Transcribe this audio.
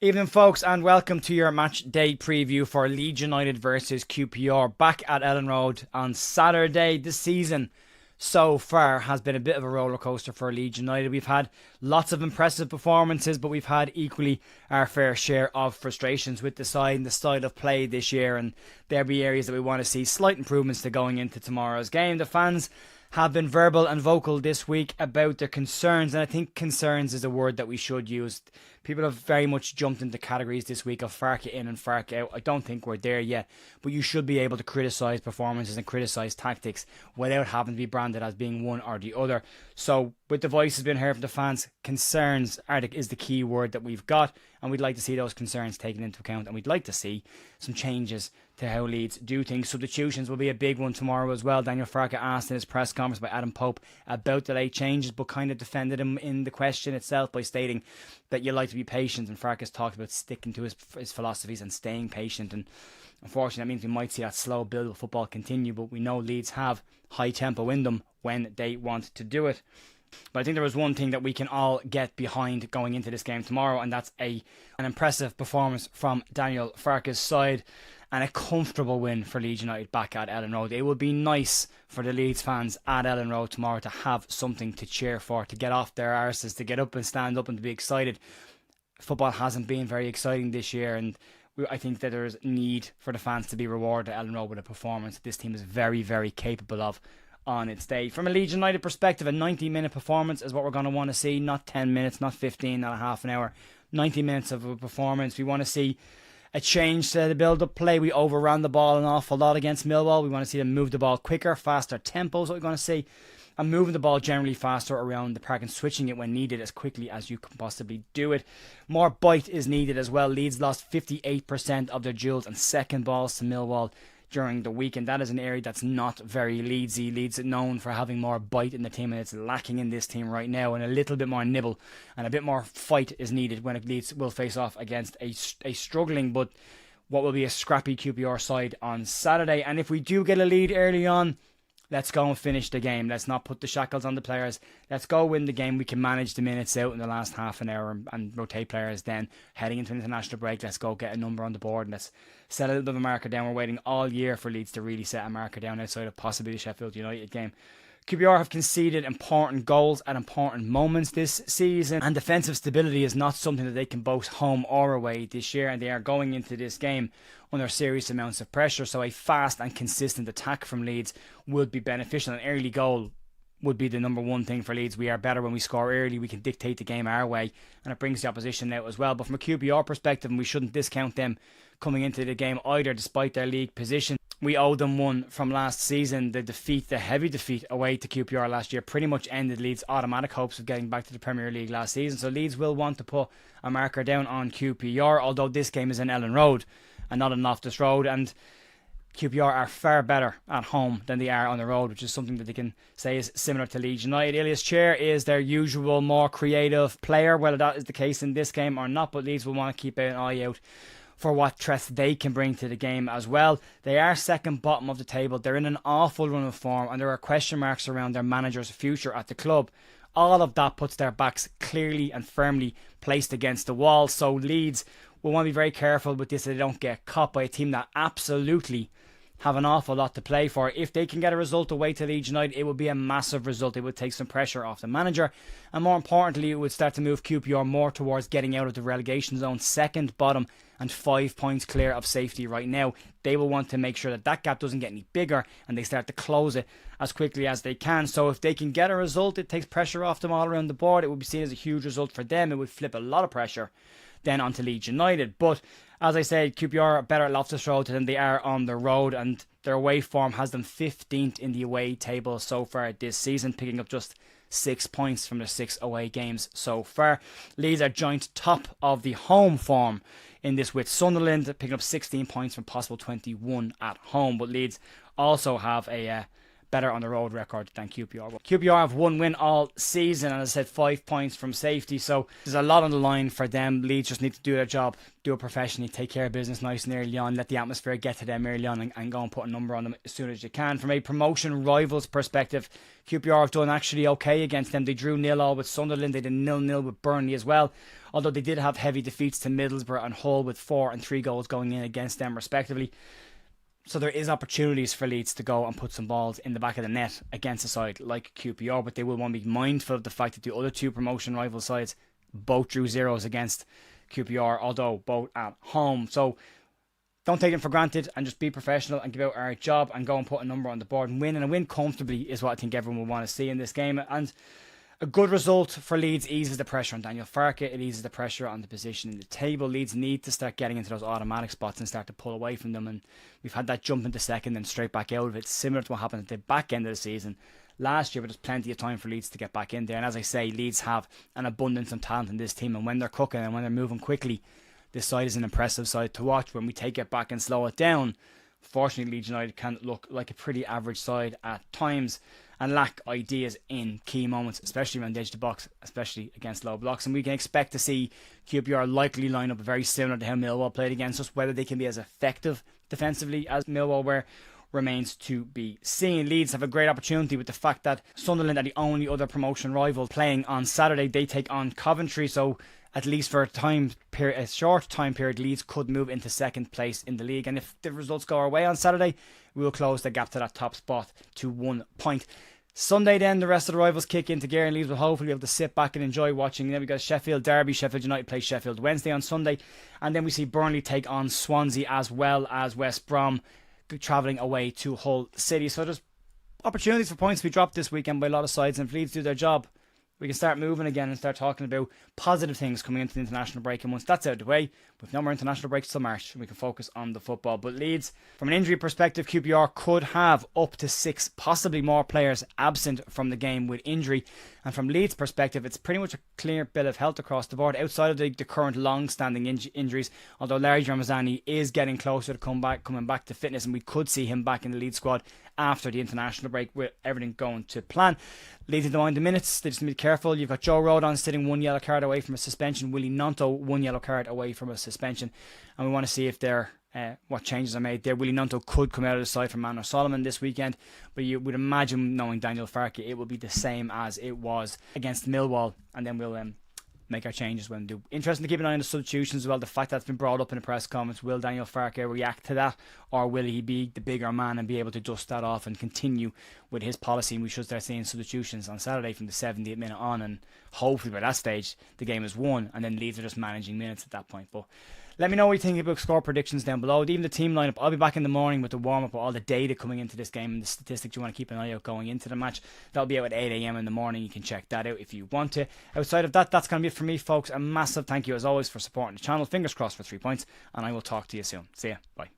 Evening, folks, and welcome to your match day preview for Leeds United versus QPR back at Ellen Road on Saturday. This season so far has been a bit of a roller coaster for Leeds United. We've had lots of impressive performances, but we've had equally our fair share of frustrations with the side and the style of play this year, and there'll be areas that we want to see slight improvements to going into tomorrow's game. The fans have been verbal and vocal this week about their concerns, and I think concerns is a word that we should use. People have very much jumped into categories this week of Farke in and Farke out. I don't think we're there yet, but you should be able to criticise performances and criticise tactics without having to be branded as being one or the other. So with the voices being heard from the fans, concerns is the key word that we've got, and we'd like to see those concerns taken into account, and we'd like to see some changes to how Leeds do things. Substitutions will be a big one tomorrow as well. Daniel Farke asked in his press conference by Adam Pope about the late changes, but kind of defended him in the question itself by stating that you like to be patient, and Farke has talked about sticking to his philosophies and staying patient, and unfortunately that means we might see that slow build of football continue, but we know Leeds have high tempo in them when they want to do it. But I think there was one thing that we can all get behind going into this game tomorrow, and that's an impressive performance from Daniel Farke's side and a comfortable win for Leeds United back at Ellen Road. It would be nice for the Leeds fans at Ellen Road tomorrow to have something to cheer for, to get off their arses, to get up and stand up and to be excited. Football hasn't been very exciting this year, and I think that there's need for the fans to be rewarded at Ellen Road with a performance that this team is very, very capable of on its day. From a Leeds United perspective, a 90-minute performance is what we're going to want to see. Not 10 minutes, not 15, not a half an hour. 90 minutes of a performance. We want to see a change to the build-up play. We overran the ball an awful lot against Millwall. We want to see them move the ball quicker, faster tempo is what we're going to see. And moving the ball generally faster around the park and switching it when needed as quickly as you can possibly do it. More bite is needed as well. Leeds lost 58% of their duels and second balls to Millwall during the week, and that is an area that's not very Leedsy. Leeds is known for having more bite in the team, and it's lacking in this team right now, and a little bit more nibble and a bit more fight is needed when Leeds will face off against a struggling but what will be a scrappy QPR side on Saturday. And if we do get a lead early on, let's go and finish the game. Let's not put the shackles on the players. Let's go win the game. We can manage the minutes out in the last half an hour and rotate players. Then heading into an international break, let's go get a number on the board and let's set a little bit of a marker down. We're waiting all year for Leeds to really set a marker down outside of possibly the Sheffield United game. QPR have conceded important goals at important moments this season, and defensive stability is not something that they can boast home or away this year, and they are going into this game under serious amounts of pressure, so a fast and consistent attack from Leeds would be beneficial. An early goal would be the number one thing for Leeds. We are better when we score early. We can dictate the game our way, and it brings the opposition out as well. But from a QPR perspective, and we shouldn't discount them coming into the game either, despite their league position. We owe them one from last season. The heavy defeat away to QPR last year pretty much ended Leeds' automatic hopes of getting back to the Premier League last season. So Leeds will want to put a marker down on QPR, although this game is in Ellen Road and not in Loftus Road. And QPR are far better at home than they are on the road, which is something that they can say is similar to Leeds United. Ilias Chair is their usual more creative player, whether that is the case in this game or not, but Leeds will want to keep an eye out for what threats they can bring to the game as well. They are second bottom of the table. They're in an awful run of form, and there are question marks around their manager's future at the club. All of that puts their backs clearly and firmly placed against the wall. So Leeds will want to be very careful with this so they don't get caught by a team that absolutely have an awful lot to play for. If they can get a result away to Leeds United, it would be a massive result. It would take some pressure off the manager, and more importantly, it would start to move QPR more towards getting out of the relegation zone, second bottom and 5 points clear of safety right now. They will want to make sure that that gap doesn't get any bigger and they start to close it as quickly as they can. So if they can get a result, it takes pressure off them all around the board. It would be seen as a huge result for them. It would flip a lot of pressure then onto Leeds United. But as I said, QPR are better at Loftus Road than they are on the road, and their away form has them 15th in the away table so far this season, picking up just 6 points from their 6 away games so far. Leeds are joint top of the home form in this with Sunderland, picking up 16 points from possible 21 at home, but Leeds also have a better on the road record than QPR. QPR have 1 win all season, and as I said, 5 points from safety, so there's a lot on the line for them. Leeds just need to do their job, do it professionally, take care of business nice and early on, let the atmosphere get to them early on, and go and put a number on them as soon as you can. From a promotion rivals perspective, QPR have done actually okay against them. They drew 0-0 with Sunderland, they did 0-0 with Burnley as well, although they did have heavy defeats to Middlesbrough and Hull with 4 and 3 goals going in against them respectively. So there is opportunities for Leeds to go and put some balls in the back of the net against a side like QPR, but they will want to be mindful of the fact that the other 2 promotion rival sides both drew 0s against QPR, although both at home. So don't take them for granted and just be professional and give out our job and go and put a number on the board and win. And a win comfortably is what I think everyone will want to see in this game. And a good result for Leeds eases the pressure on Daniel Farke. It eases the pressure on the position in the table. Leeds need to start getting into those automatic spots and start to pull away from them. And we've had that jump into second and straight back out of it, similar to what happened at the back end of the season last year. But there's plenty of time for Leeds to get back in there. And as I say, Leeds have an abundance of talent in this team. And when they're cooking and when they're moving quickly, this side is an impressive side to watch. When we take it back and slow it down, fortunately, Leeds United can look like a pretty average side at times and lack ideas in key moments, especially around the edge of the box, especially against low blocks. And we can expect to see QPR likely line up very similar to how Millwall played against us. Whether they can be as effective defensively as Millwall were remains to be seen. Leeds have a great opportunity with the fact that Sunderland are the only other promotion rival playing on Saturday. They take on Coventry, so at least for a short time period, Leeds could move into second place in the league. And if the results go our way on Saturday, we will close the gap to that top spot to 1 point. Sunday then, the rest of the rivals kick into gear and Leeds will hopefully be able to sit back and enjoy watching. Then we got Sheffield Derby. Sheffield United play Sheffield Wednesday on Sunday. And then we see Burnley take on Swansea, as well as West Brom travelling away to Hull City. So there's opportunities for points to be dropped this weekend by a lot of sides, and if Leeds do their job, we can start moving again and start talking about positive things coming into the international break. And once that's out of the way, with no more international breaks till March, we can focus on the football. But Leeds, from an injury perspective, QPR could have up to 6, possibly more players absent from the game with injury. And from Leeds' perspective, it's pretty much a clear bill of health across the board, outside of the current long-standing injuries. Although Larry Ramazani is getting closer to coming back to fitness, and we could see him back in the Leeds squad after the international break with everything going to plan. Leeds don't mind the minutes, they just need to be careful. You've got Joe Rodon sitting 1 yellow card away from a suspension, Willie Gnonto 1 yellow card away from a suspension, and we want to see if what changes are made there. Willie Gnonto could come out of the side for Manor Solomon this weekend, but you would imagine, knowing Daniel Farke, it will be the same as it was against Millwall, and then we'll make our changes when we do. Interesting to keep an eye on the substitutions as well. The fact that's been brought up in the press conference, will Daniel Farke react to that, or will he be the bigger man and be able to dust that off and continue with his policy? And we should start seeing substitutions on Saturday from the 70th minute on, and hopefully by that stage the game is won and then Leeds are just managing minutes at that point. But let me know what you think about score predictions down below. Even the team lineup, I'll be back in the morning with the warm-up, with all the data coming into this game and the statistics you want to keep an eye out going into the match. That'll be out at 8 a.m. in the morning. You can check that out if you want to. Outside of that, that's going to be it for me, folks. A massive thank you, as always, for supporting the channel. Fingers crossed for 3 points, and I will talk to you soon. See ya. Bye.